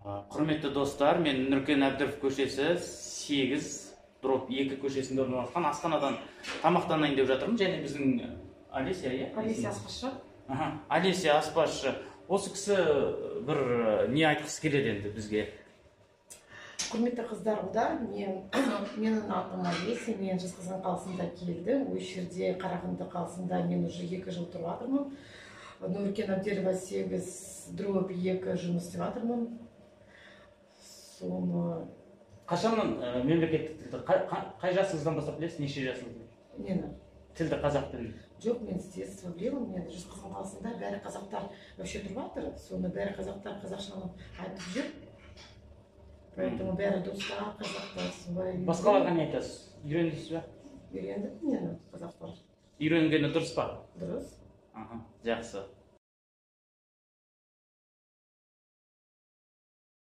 Құрметті достар, мен Нұркен Әбдіров көшесі 8/2 көшесінде орналасқан асханадан тамақтанайын деп жатырмын. Және біздің Олеся, Олеся аспазшы. Олеся аспазшы. Осы кісі бір не айтқысы келеді енді бізге? Құрметті қыздар, менің атым Олеся, мен Жезқазған қаласында келдім. Осы жерде Қарағанды қаласында мен уже 2 жыл тұрып жатырмын. Нұркен Әбдірова 8/2 жұмыс істеп жатырмын. Қашаннан мемлекеттік тілді қай жасыңыздан бастап білесіз? Неше жасыңыздан? Нені? Тілді, қазақ тілін. Жоқ, мен с детства білемін. Мен Жезқазған қаласында бәрі қазақтар вообще тұрып жатыр. Соны бәрі қазақтар қазақшаны айтып жүр. Поэтому бәрі достар, қазақтар солай. Басқаларға не айтасыз? Үйрендіңіз бе? Үйрендім, нені қазақтар. Үйренгені дұрыс па? Дұрыс. Жақсы.